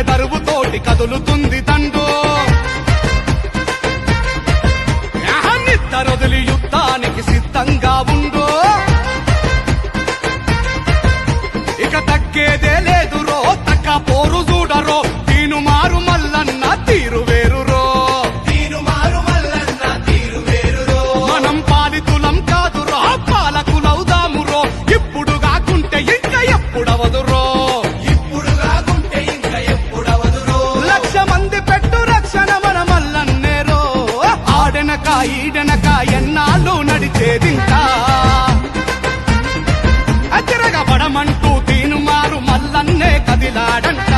దరువుతోటి కదులుతుంది దండు నిద్దరొదిలి యుద్ధానికి సిద్ధంగా ఉండు ఇక తగ్గేదే లేదురో తక్క పోరు చూడరో తీను మారు మల్లన్న తీరు వేరురో మనం పాలితులం కాదురో పాలకులవుదామురో ఇప్పుడు కాకుంటే ఇంకా ఎప్పుడవదురో ఈడనక ఎన్నాళ్ళు నడిచేదింకా అతిరగబడమంటూ తీను మారు మల్లన్నే కదిలాడంట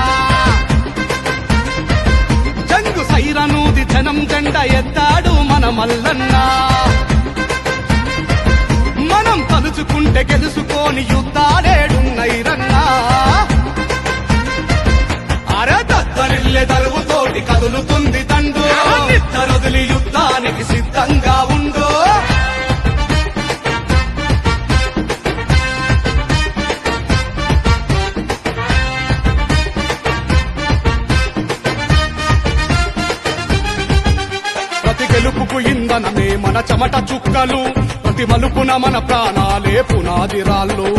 జంగు సైరనూది జనం జెండ ఎత్తాడు మన మల్లన్న మనం తలుచుకుంటే గెలుచుకోని యుద్ధాలేడున్నైరన్నా అరదద్దరిల్లె దరువుతోటి కదులుతుంది తండు నిద్దరొదిలి యుద్ధానికి సిద్ధంగా ఉండు ప్రతి గెలుపుకు ఇంధనమే మన చెమట చుక్కలు ప్రతి మలుపున మన ప్రాణాలే పునాదిరాళ్ళు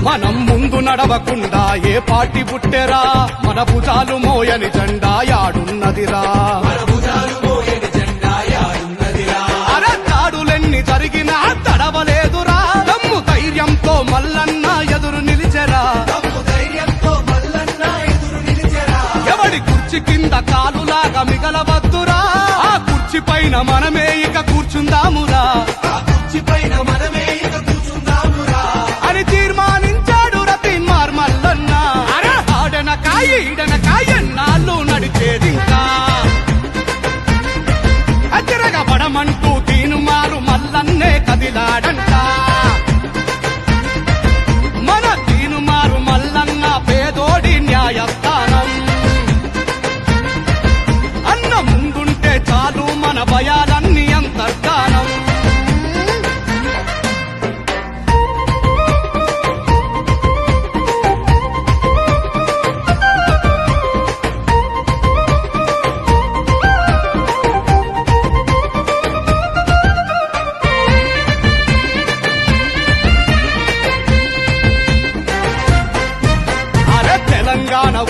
మనం ముందు నడవకుండా ఏ పార్టీ పుట్టెరా మన భుజాలు మోయని జెండా యాడున్నదిరా అరదాడులెన్ని జరిగినా తడవలేదురా దమ్ము ధైర్యంతో మల్లన్న ఎదురు నిలిచెరా ఎవడి కుర్చీ కింద కాలులాగా మిగలవద్దురా ఆ కుర్చీ పైన మనమే ఇక కూర్చుందామురా అని తీర్మానించాడు రతీన్మార్ మల్లన్న ఈడనక ఎన్నాళ్ళు నడిచేదింకా అతిరగబడమంటూ తీను మారు మల్లన్నే కదిలాడంట మన తీను మారు మల్లన్న పేదోడి న్యాయస్థానం అన్న ముందుంటే చాలు మన భయాలన్నీ అంతర్ధానం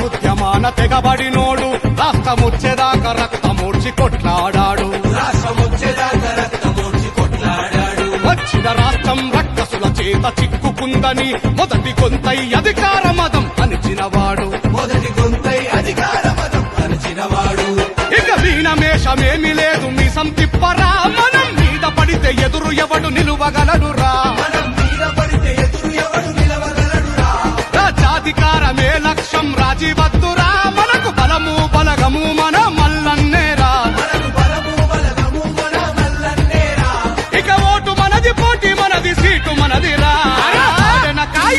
ఉద్యమాన తెగబడినోడు రాష్ట్రముచ్చేదాకా రక్తమూర్చి కొట్లాడాడు వచ్చిన రాష్ట్రం రక్కసుల చేత చిక్కుకుందని మొదటి గొంతై అధికార మదం అణిచినవాడు ఇక మీనమేషమేమి లేదు మీసం తిప్పరా మనం మీద పడితే ఎదురు ఎవడు నిలువగలడురా రాజ్యాధికారమే లక్ష్యం రాజీవద్దురా మనకు బలము బలగము మన మల్లన్నేరా ఇక ఓటు మనది పోటీ మనది సీటు మనదిరా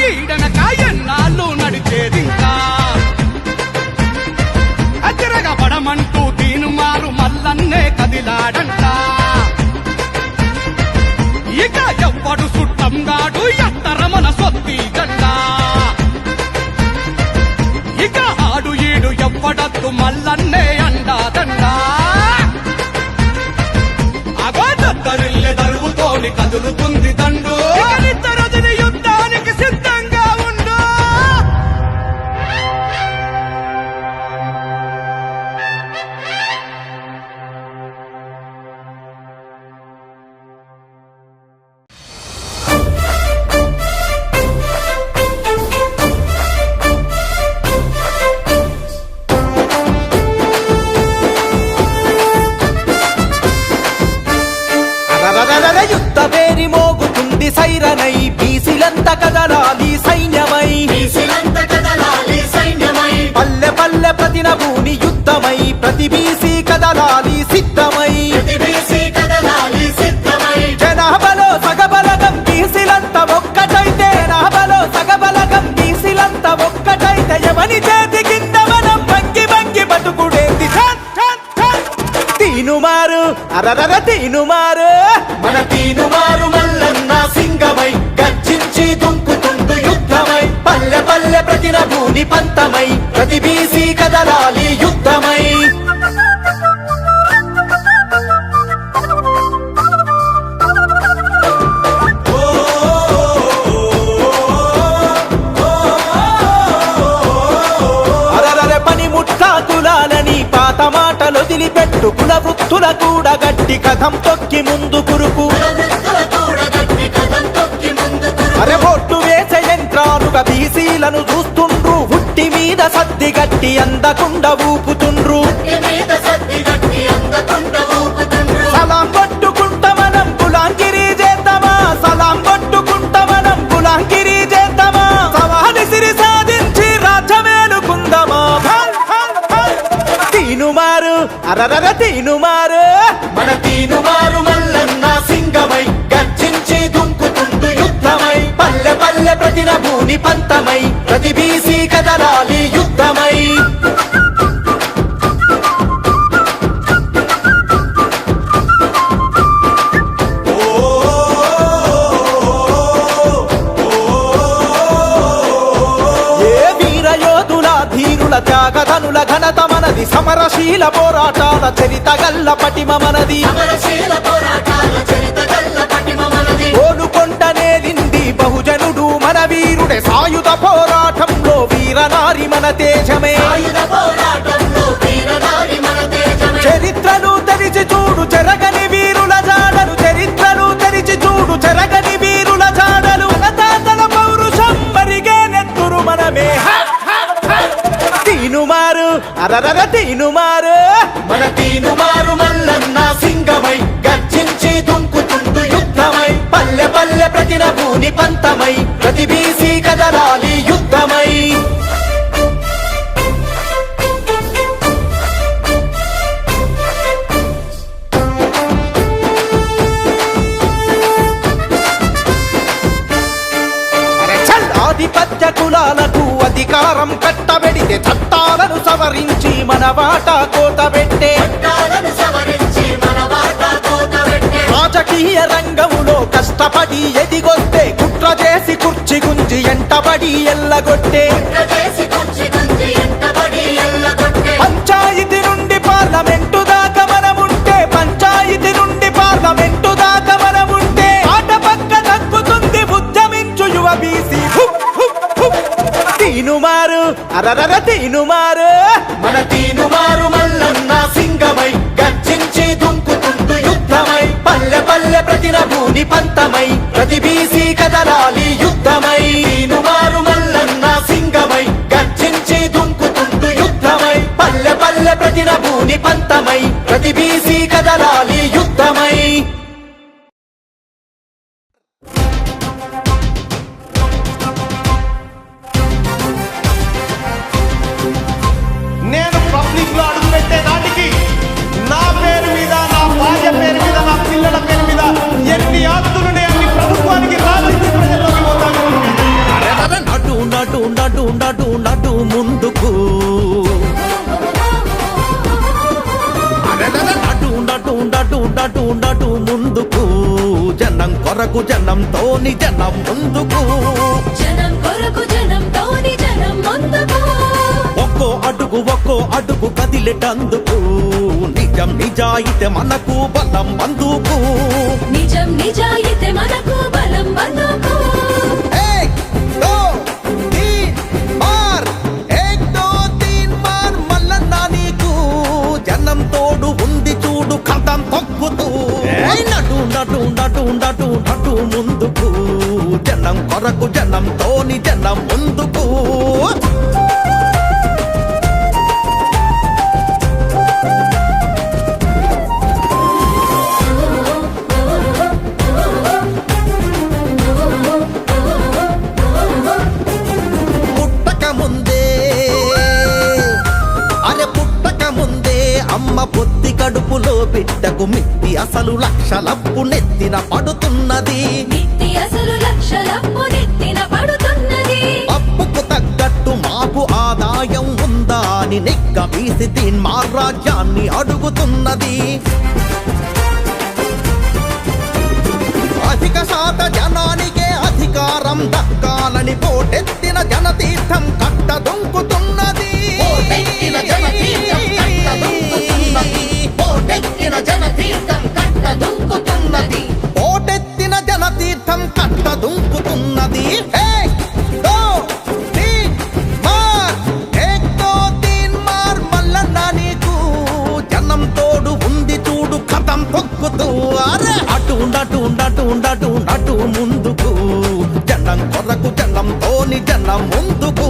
ఈడనక ఎన్నాళ్ళు నడిచేదింకా అతిరగబడమంటూ తీను మారు మల్లన్నే కదిలాడంట ఇక ఎవ్వడు సుట్టంగాడు ఎత్తర మన సొత్తి జెండా ఇక ఆడు ఈడు ఎవ్వడద్దు మల్లన్నే అండాదండా అగోదరిల్లె దరువుతోని కదులుతుంది దండు నిద్దరొదిలి యుద్ధానికి సిద్ధంగా ఉండు యుద్ధ పేరి మోగుతుంది సైరనై బీసీలంత కదలాలి సైన్యమై పల్లె పల్లె ప్రతి నభూని యుద్ధమై ప్రతి బీసీ కదలాలి సిద్ధమై తీనుమారు అరరర తీనుమారు మన తీనుమారు మల్లన్న సింగమై గర్జించి దుంకుతుండు యుద్ధమై పల్లె పల్లె ప్రతిన భూని పంతమై ప్రతి బీసీ కదలాలి యుద్ధమై కులాలని పాత మాటలు వదిలిపెట్టు కుల వృత్తుల కూడా గట్టి కథం తొక్కి ముందు కురుకు అరే బొట్టు వేసే యంత్రాలుగా బీసీలను చూస్తుండ్రు ఉట్టి మీద సద్ది గట్టి అందకుండా ఊపుతుండ్రు సలాం కొట్టుకుంటా మనం గులాంగిరి చేద్దామా సలాం కొట్టుకుంటా మనం గులాంగిరి చేద్దామా సవాలి సిరి సాధించి రాజ్యమేలుకుందామా తీనుమారు అరరర తీనుమారు మన తీనుమారు మల్లన్న సింగమై గర్జించి దుంకుతుండు యుద్ధమై పల్లె పల్లె ప్రతిన భూని పంతమై ప్రతి బీసీ కదలాలి యుద్ధమై త్యాగధనుల ఘనత మనది సమరశీల పోరాటాల చరిత గల్ల పటిమ మనది ఓలుకొండనేలింది బహుజనుడు మన వీరుడే సాయుధ పోరాటంలో వీరనారి మన తేజమే చరిత్రను తెరిచి చూడు చెరగని వీరుల జాడలు చరిత్రను తెరిచి చూడు చెరగని వీరుల జాడలు తాతల పౌరుషం మరిగే నెత్తురు మనమే తీనుమారు అరరర తీనుమారు మన తీనుమారు మల్లన్న సింగమై గర్జించి దుంకుతుండు యుద్ధమై పల్లె పల్లె ప్రతిన భూని పంతమై ప్రతి బీసీ కదలాలి యుద్ధమై ఆధిపత్య కులాలకు అధికారం కట్టబెడితే చట్టాలను సవరించి మన వాటా కోతబెట్టే రాజకీయ రంగంలో కష్టపడి ఎదిగొస్తే కుట్ర చేసి కుర్చీ గుంజి ఎంటబడి ఎల్లగొట్టే పంచాయతీ నుండి పార్లమెంటు దాకా మనముంటే పంచాయతీ నుండి పార్లమెంటు దాకా మనముంటే ఆట పక్క తగ్గుతుంది ఉద్యమించు యువ బీసీ తీనుమారు అరరర తీనుమారు మన తీనుమారు మల్లన్న సింగమై గర్జించి దుంకుతుండు యుద్ధమై పల్లె పల్లె ప్రతిన భూని పంతమై ప్రతి బీసీ కదలాలి యుద్ధమై తీనుమారు మల్లన్న సింగమై గర్జించి దుంకుతుండు యుద్ధమై పల్లె పల్లె ప్రతిన భూని పంతమై ప్రతి బీసీ కదలాలి యుద్ధమై నడు ముందుకు నడు ముందుకు జనం కొరకు జనంతోని జనం ముందుకు ఒక్కో అడుగు కదిలేటందుకు నిజం నిజాయితే మనకు బలం బందుకు తోడు ఉంది చూడు కథం తొక్కుతూ నడు ముందుకు జనం కొరకు జనంతోని జనం ముందుకు అమ్మ పొత్తి కడుపులో బిడ్డకు మిత్తి అసలు లక్షలప్పు నెత్తిన పడుతున్నది అప్పుకు తగ్గట్టు మాకు ఆదాయం ఉందా తెలంగాణ అని నిగ్గదీసి తీన్మార్ రాజ్యాన్ని అడుగుతున్నది. అధిక శాత జనానికే అధికారం దక్కాలని పోటెత్తిన జనతీర్థం కట్టదొంకుతున్నది. పోటెత్తిన జనతీర్థం కట్టదొంకుతున్నది. పోటెత్తిన జనతీర్థం కట్టదొంకుతున్నది. పోటెత్తిన జనతీర్థం కట్టదొంకుతున్నది. ఏక్ దో తీన్ మార్, ఏక్ దో తీన్ మార్ మల్లన్న నీకు జనం తోడు ఉంది చూడు కథం తొక్కుతూ. అరే అటు నటు నటు నటు నటు ముందుకు, జనం కొరకు జనంతోని జనం ముందుకు.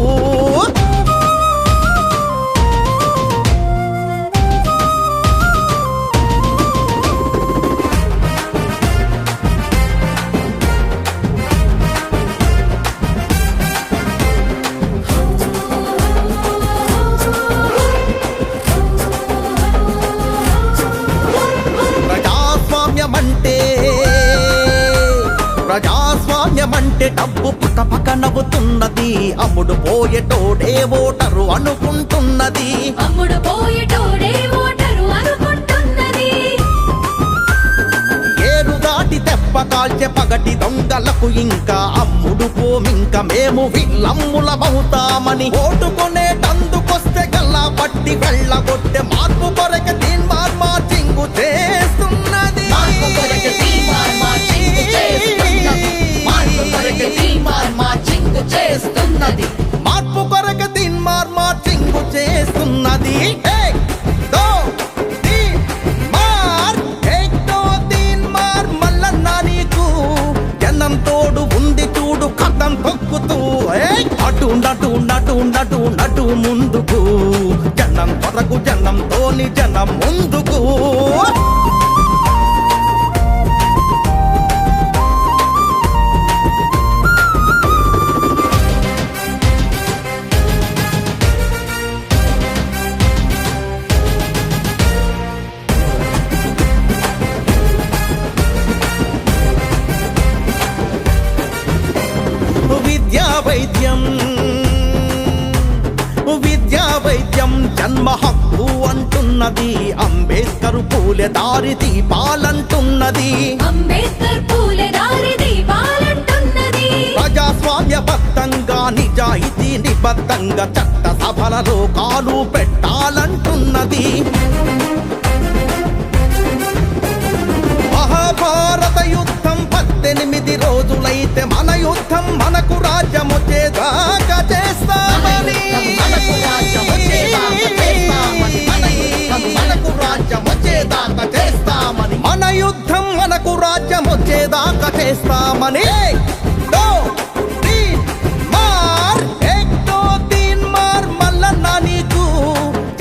ప్రజాస్వామ్యమంటే డబ్బు పక్క నవ్వుతున్నది. అమ్ముడు పోయేటోడే ఓటరు అనుకుంటున్నది. అమ్ముడు పోయేటోడే ఓటరు అనుకుంటున్నది. ఏరు దాటి తెప్ప కాల్చే పగటి దొంగలకు ఇంకా అమ్ముడు పోమింక మేము విల్లమ్ములమవుతామని ఓటుకొనేటందుకొస్తే గల్లా పట్టి వెళ్ళగొట్టే మార్పు కొరకే తీన్మార్ మార్చింగు చేస్తున్నది. మార్పు కొరకే తీన్మార్ మార్చింగు చేస్తున్నది. మార్పు కొరకే తీన్మార్ మార్చింగు చేస్తున్నది. మార్పు కొరకు తీన్మార్ మార్చింగు చేస్తున్నది. ఏక్ దో తీన్ మార్, ఏక్ దో తీన్ మార్ మల్లన్న నీకు జనం తోడు ఉంది చూడు కథం తొక్కుతూ. అటు నటు నటు నటు నటు ముందుకు, జనం కొరకు జనంతోని జనం ముందుకు. విద్యా వైద్యం జన్మ హక్కు అంటున్నది. అంబేద్కర్ పూలే దారి దీపాలంటున్నది. అంబేద్కర్ పూలే దారి దీపాలంటున్నది. ప్రజాస్వామ్యబద్ధంగా నిజాయితీ నిబద్ధంగా చట్ట సభలలో కాలు పెట్టాలంటున్నది. మహాభారత యుద్ధం 18 రోజులైతే మన యుద్ధం మనకు రాజ్యం వచ్చేదాకా చేస్తామని. మనకు రాజ్యం వచ్చేదాకా చేస్తామని. మనకు రాజ్యం వచ్చేదాకా చేస్తామని. మన యుద్ధం మనకు రాజ్యం వచ్చేదాకా చేస్తామని. దో తీన్ మార్, ఏక్ దో తీన్ మార్ మల్లన్న నీకు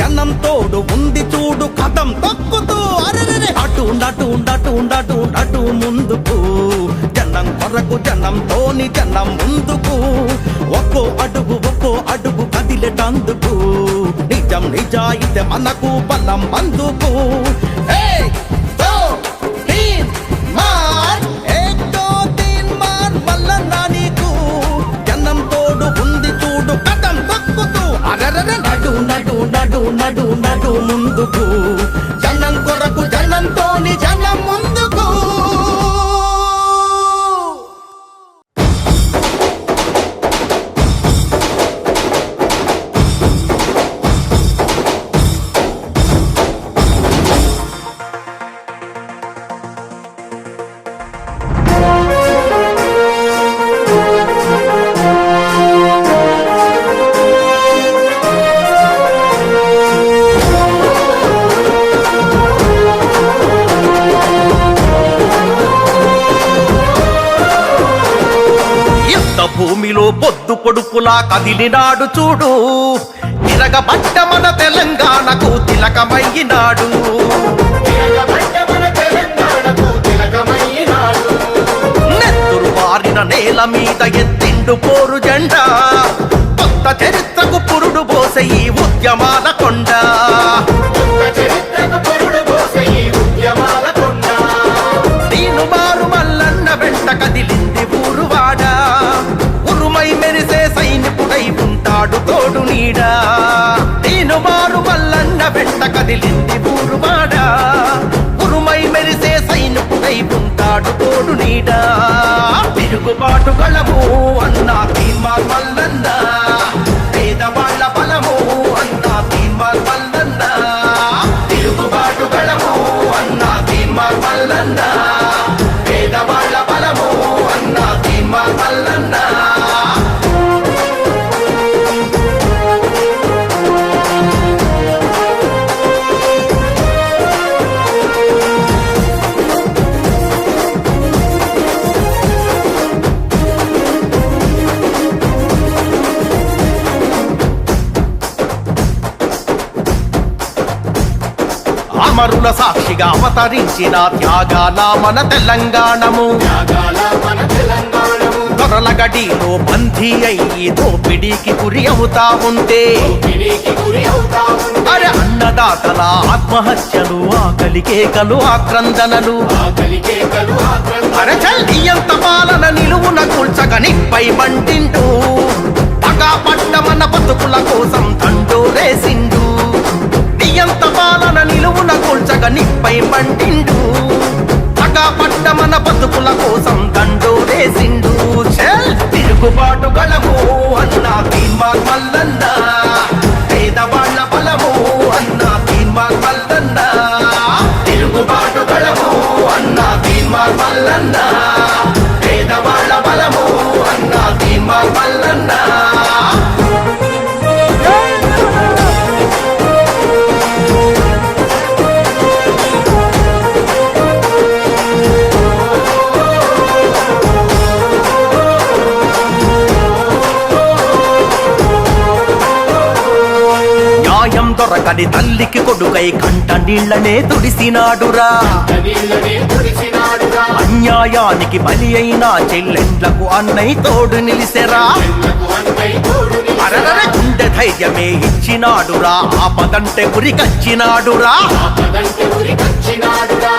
జనం తోడు ఉంది చూడు కథం తొక్కుతూ. అరెరెరె అటు నటు నటు నటు నటు ముందుకు, జనం కొరకు జనంతోని జనం ముందుకు. ఒక్కో అడుగు కదిలేటందుకు, నిజం నిజాయితీ మనకు బలం అందుకు. ఏక్ దో తీన్ మార్, ఏక్ దో తీన్ మార్ మల్లన్న నీకు జనం తోడు ఉంది చూడు కథం తొక్కుతూ. అరెరెరె నడు నడు నడు నడు నడు ముందుకు, జనం కొరకు జనంతోని జనం ముందుకు. భూమిలో పొద్దు పొడుపులా కదిలినాడు చూడు, తిరగబట్ట మన తెలంగాణకు తిలకమయ్యినాడు. నెత్తురు వారిన నేల మీద ఎత్తిండు పోరు జెండా, కొత్త చరిత్రకు పురుడు పోసే ఈ ఉద్యమాల కొండ. దీను మారు మల్లన్న వెంట కదిలింది ఊరువాడా, ఉరుమై మెరిసే సైనికుడై ఉంటాడు తోడు నీడా. కదిలింది ఊరువాడ ఉరుమై మెరిసే సైనికుడై ఉంటాడు తోడు నీడా తిరుగుబాటు గళము అన్నా తీన్మార్ మల్లన్న పేదవాళ్ళ బలము అన్నా తీన్మార్ మల్లన్న తిరుగుబాటు గళము అన్నా తీన్మార్ మల్లన్న పేదవాళ్ళ బలము అన్నా తీన్మార్ మల్లన్న అమరుల సాక్షిగా అవతరించిన త్యాగాల మన తెలంగాణము దొరల గడిలో బందీ అయ్యి దోపిడీకి గురి అవుతా ఉంటే అరే అన్నదాతల ఆత్మహత్యలు ఆకలి కేకలు ఆక్రందనలు అరే చల్లియంత పాలన నిలువున కూల్చక నిప్పై మంటిండు పగా పడ్డ మన బతుకుల కోసం తండోరేసిండు నియంత పాలన నిలువున కూల్చక నిప్పై మంటిండు పగా పడ్డ మన బతుకుల కోసం తండోరేసిండు తిరుగుబాటు గళము అన్నా తీన్మార్ మల్లన్న పేదవాళ్ళ బలము అన్నా తీన్మార్ మల్లన్న తిరుగుబాటు గళము అన్నా తీన్మార్ మల్లన్న పేదవాళ్ళ బలము అన్నా తీన్మార్ మల్లన్న దొరకని తల్లికి కొడుకై కంట నీళ్లనే తుడిసినాడురా అన్యాయానికి బలి అయిన చెల్లెండ్లకు అన్నయ్య తోడు నిలిసెరా అరరర గుండె ధైర్యమే ఇచ్చినాడురా ఆపదంటే గురికచ్చినాడురా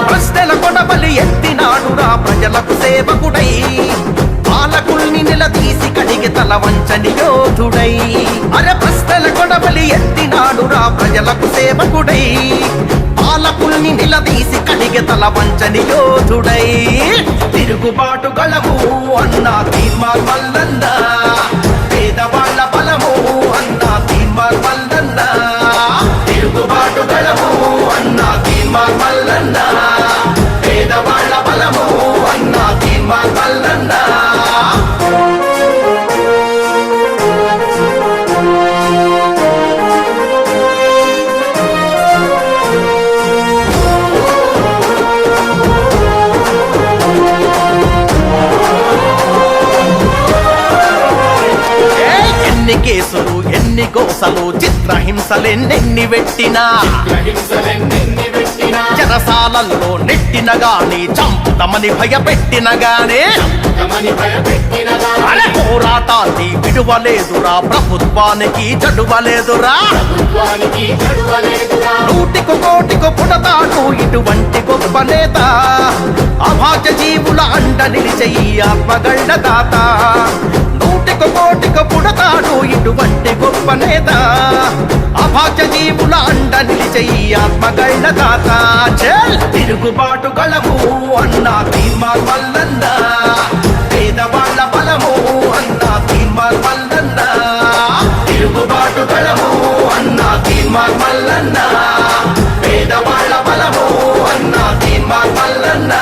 ప్రశ్నల కొనబలి ఎత్తినాడురా ప్రజలకు సేవకుడై పాలకుల్ని నిలదీసి కడిగి తల వంచని యోధుడై అరే ప్రశ్నల కొడబలి ఎత్తినాడురా ప్రజలకు సేవకుడై పాలకుల్ని నిలదీసి కడిగి తల వంచని యోధుడై తిరుగుబాటు గళము అన్నా తీన్మార్ మల్లన్న పేదవాళ్ళ బలము అన్నా తీన్మార్ మల్లన్న తిరుగుబాటు గళము అన్నా తీన్మార్ మల్లన్న పేదవాళ్ళ బలము అన్నా తీన్మార్ మల్లన్న ఎన్ని కేసులు ఎన్ని గోసలు చిత్రహింసలెన్నెన్ని పెట్టినా చెరసాలల్లో నెట్టిన గాని చంపుతమని భయపెట్టిన గానే అరే పోరాటాన్ని విడువలేదురా ప్రభుత్వానికి చడువలేదురా నూటికి కోటికి పుడతాడు ఇటువంటి గొప్ప నేత అభాగ్య జీవుల అండ నిలిచే ఈ ఆత్మగళ్ళ దాత నూటికి కోటికి పుడతాడు ఇటువంటి గొప్ప నేత అభాగ్య జీవుల అండ నిలిచే ఈ ఆత్మగళ్ళ దాత తిరుగుబాటు గళము అన్నా తీన్మార్ మల్లన్న పేదవాళ్ళ బలము అన్నా తీన్మార్ మల్లన్న తిరుగుబాటు గళము అన్నా తీన్మార్ మల్లన్న పేదవాళ్ళ బలము అన్నా తీన్మార్ మల్లన్న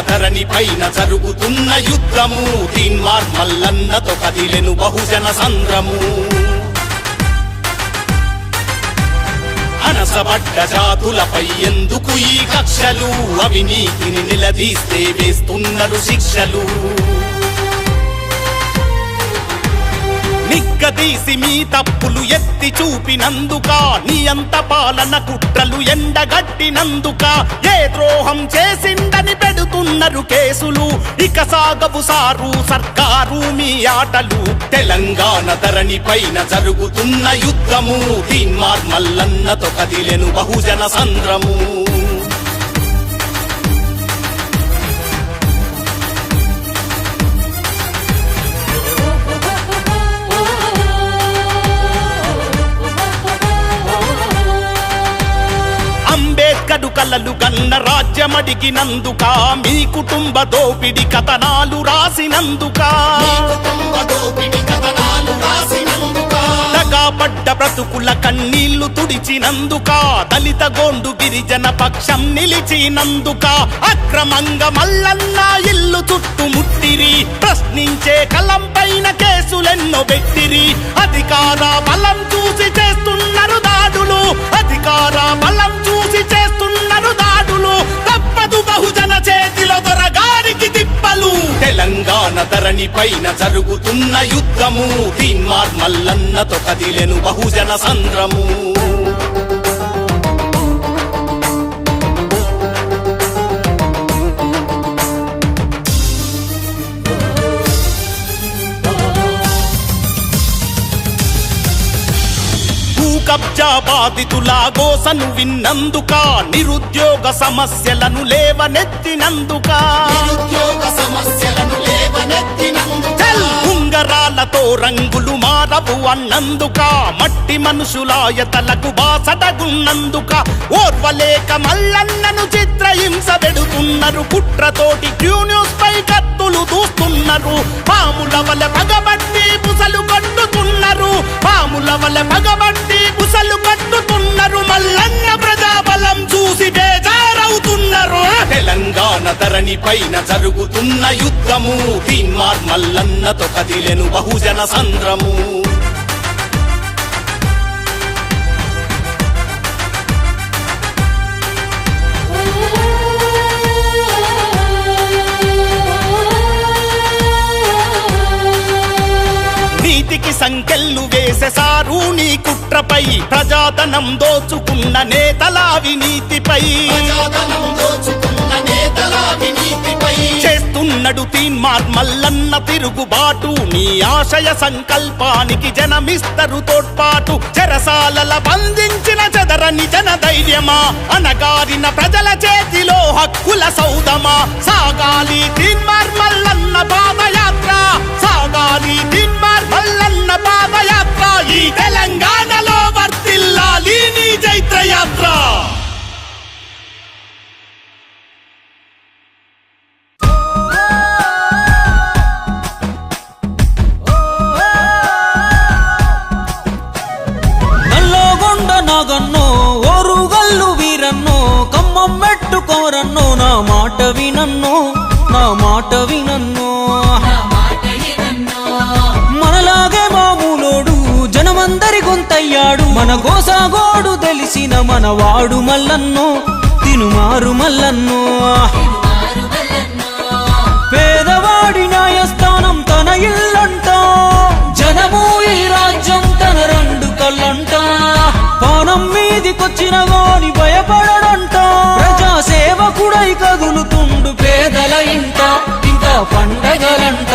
ధరణి పైన జరుగుతున్న యుద్ధము తీన్మార్ మల్లన్నతో కదిలెను బహుజన సంద్రము అనసబడ్డ జాతులపై ఎందుకు ఈ కక్షలు అవినీతిని నిలదీస్తే వేస్తున్నారు శిక్షలు నిగ్గదీసి మీ తప్పులు ఎత్తి చూపినందుక నియంత పాలన కుట్రలు ఎండగట్టినందుక ఏ ద్రోహం చేసిందని పెడుతున్నారు కేసులు ఇక సాగవు సారు సర్కారు మీ ఆటలు తెలంగాణ ధరణి పైన జరుగుతున్న యుద్ధము తీన్మార్ మల్లన్నతో కదిలెను బహుజన సంద్రము అంబేద్కరు కలలు గన్న రాజ్యమడిగినందుక మీ కుటుంబ దోపిడి కథనాలు రాసినందుక దగాపడ్డ బ్రతుకుల కన్నీళ్లు తుడిచినందుక దళిత గోండు గిరిజన పక్షం నిలిచినందుక అక్రమంగా మల్లన్న ఇల్లు చుట్టుముట్టిరి ప్రశ్నించే కలం పైన కేసులెన్నో పెట్టిరి అధికార బలం చూసి చేస్తున్నారు దాడులు అధికార బలం చూసి చేస్తున్నారు దాడులు తప్పదు బహుజన చేతిలో దొరగారికి తిప్పలు తెలంగాణ ధరణి పైన జరుగుతున్న యుద్ధము తీన్మార్ మల్లన్నతో కదిలెను బహుజన సంద్రము కబ్జా బాధితుల గోసను విన్నందుక నిరుద్యోగ సమస్యలను లేవనెత్తినందుక ఉంగరాలతో రంగులు మారవు అన్నందుక మట్టి మనుషులాయతలకు బాసటగున్నందుక ఓర్వలేక మల్లన్నను చిత్రహింస పెడుతున్నారు కుట్రతోటి క్యూ న్యూస్ పై కత్తులు దూస్తున్నారు పాముల వల్ల పగబట్టి బుసలు కట్టుతున్నారు పాముల వల్ల పగబట్టి బుసలు కట్టుతున్నారు మల్లన్న ప్రజాబలం చూసి బేజారవుతున్నారు తెలంగాణ ధరణి పైన జరుగుతున్న యుద్ధము తీన్మార్ మల్లన్నతో కదిలెను బహుజన సంద్రము నీతికి సంకెళ్ళు వేసేసారు నీ కుట్రపై ప్రజాధనం దోచుకున్న నేతల అవినీతిపై చేస్తున్నడు తీన్మార్ మల్లన్న తిరుగుబాటు నీ ఆశయ సంకల్పానికి జనమిస్తరు తోడ్పాటు చెరసాలల బంధించిన చెదరని జన ధైర్యమా అనగారిన ప్రజల చేతిలో హక్కుల సౌదమా సాగాలి తీన్మార్ మల్లన్న పాదయాత్ర సాగాలి తీన్మార్ మల్లన్న పాదయాత్ర ఈ తెలంగాణలో వర్ధిల్లాలి నీ జైత్రయాత్ర నాగన్నో ఓరుగల్లు వీరన్నో కమ్మం మెట్టుకోరన్నో నా మాట వినన్నో నా మాట వినన్నో మనలాగే మామూలోడు జనమందరి గొంతయ్యాడు మన గోసాగోడు తెలిసిన మనవాడు మల్లన్నో తినుమారు మల్లన్నో పేదవాడి న్యాయస్థానం తన ఇల్లంట జనము ఈ రాజ్యం తన రెండు కళ్ళంట పానం మీదికొచ్చిన గాని భయపడడంట ప్రజా సేవకుడై కదులుతుండు పేదల ఇంట ఇంకా పండగలంట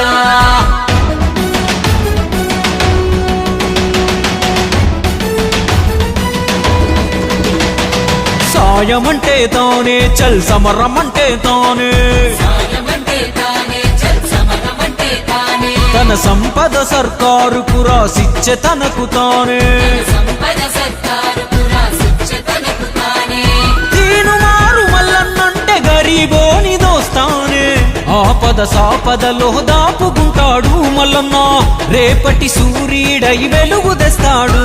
సాయమంటే తానే చల్ సమరమంటే తానే తన సంపద సర్కారుకు రాసిచ్చే తనకు తానే తీనుమారు మల్లన్నంటే గరీబోని దోస్తానే ఆపద సాపదలో దాపుకుంటాడు మల్లన్న రేపటి సూర్యుడై వెలుగు తెస్తాడు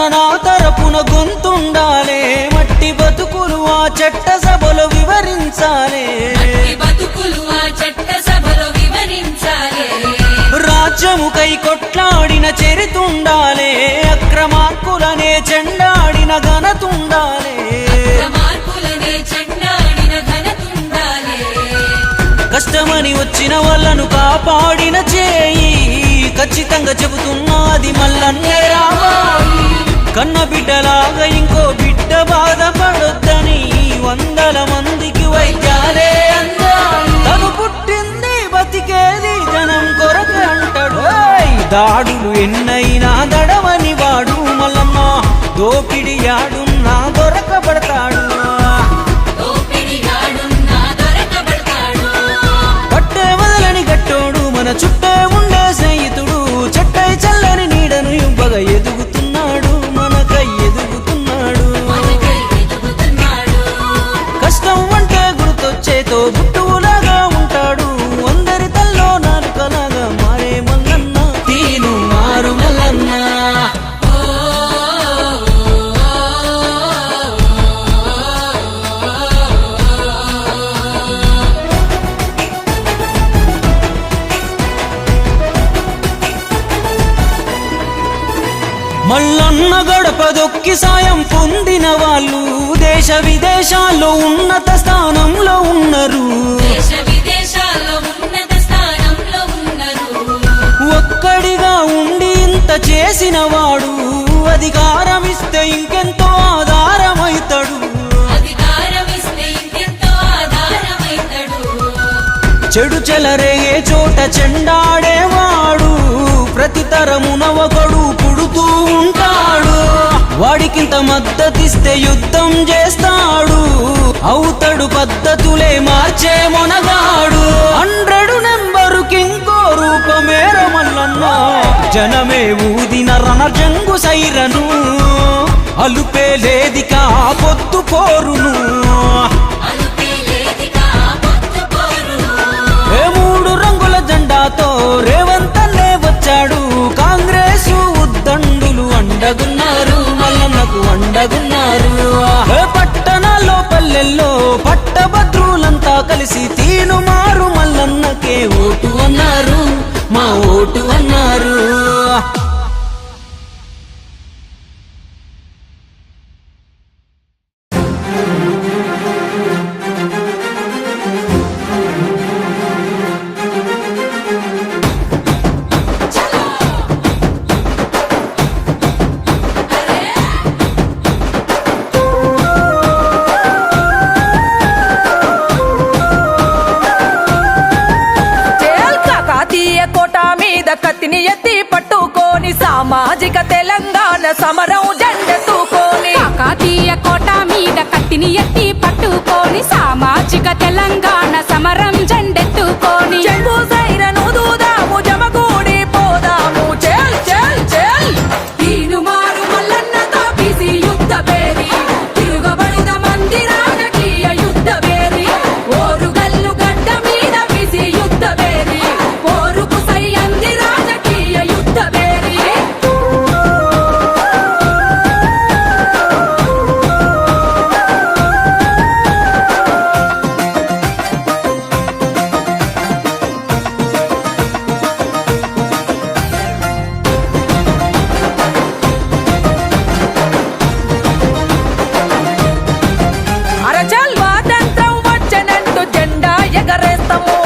నా తరపున గొంతుండా చట్ట సభలో వివరించాలే ఈ బతుకులు ఆ చట్ట సభలో వివరించాలి రాజ్యముకై కొట్లాడిన చరితుండాలే అక్రమార్కులనే చెండాడిన ఘనతుండాలే మార్పులనే చెండాడిన ఘనతుండాలి కష్టమని వచ్చిన వాళ్ళను కాపాడిన చేయి ఖచ్చితంగా చెబుతున్నది మల్లన్నే రాబాయి కన్న బిడ్డలాగా ఇంకో బిడ్డ బాధపడొద్దని వందల మందికి వైద్యాలే అందాయి తను పుట్టింది బతికేది జనం కొరకు అంటాడు దాడులు ఎన్నైనా దడవని వాడు మల్లన్న దోపిడి యాడున్నా దొరకబడతాడు దోపిడిగాడున్నా దొరకబడతాడు పట్టే వదలని గట్టోడు మన చుట్టే ఉండే స్నేహితుడు చెట్టై చల్లని నీడను ఇవ్వగా ఎదుగుతున్నాడు మనకై ఎదుగుతున్నాడు మనకై వెతుకుతున్నాడు కష్టం అంటే గుర్తొచ్చేతో బుట్టులాగా ఉంటాడు అందరి తల్లో నాలుకలాగా మారే మల్లన్న తీను మారు మల్లన్న మల్లన్న గడప దొక్కి సాయం పొందిన వాళ్ళు దేశ విదేశాల్లో ఉన్నత స్థానంలో ఉన్నారు దేశ విదేశాల్లో ఉన్నత స్థానంలో ఉన్నారు ఒక్కడిగా ఉండి ఇంత చేసిన వాడు అధికారం ఇస్తే ఇంకెంతో ఆధారమైతాడు అధికారం ఇస్తే ఇంకెంతో ఆధారమైతాడు చెడు చెలరేగే చోట చెండాడేవాడు ప్రతి తరమున ఒకడు పుడుతూ ఉంటాడు వాడికింత మద్దతిస్తే యుద్ధం చేస్తాడు అవుతాడు పద్ధతులే మార్చే మొనగాడు 100 నెంబరుకింకో రూపమేర మల్లన్న జనమే ఊదిన రణజంగు సైరను అలుపే లేదికా పొత్తు పోరును అలుపే లేదిగా పొత్తు పోరును ఏ 3 రంగుల జెండాతో రేవంతన్నే వచ్చాడు కాంగ్రెస్ ఉద్దండులు అండగున్నారు మల్లన్నకు అండగున్నారు ఏ పట్టణాల్లో పల్లెల్లో పట్టభద్రులంతా కలిసి తీను మారు మల్లన్నకే ఓటు అన్నారు మా ఓటు అన్నారు కాకతీయ కోట మీద కత్తిని ఎత్తి పట్టుకొని సామాజిక తెలంగాణ సమరం జెండెత్తుకొని కాకతీయ కోట మీద కత్తిని ఎత్తి పట్టుకొని సామాజిక తెలంగాణ సమరం జెండెత్తుకొని చెంగు సైరను దూదాము జమగూడి పోదాము చెల్ చెల్ చెల్ తీను మారు మల్లన్నతో బిసి యుద్ధ పేరి తిరుగబడిన మంది రాజకీయ యుద్ధ పేరి ఓరుగల్లు గడ్డ మీద బిసి యుద్ధ పేరి ఓరుకు సై అంది రాజకీయ యుద్ధ పేరి అరచల్ స్వాతంత్రం వచ్చనంటూ జెండా ఎగరేస్తాము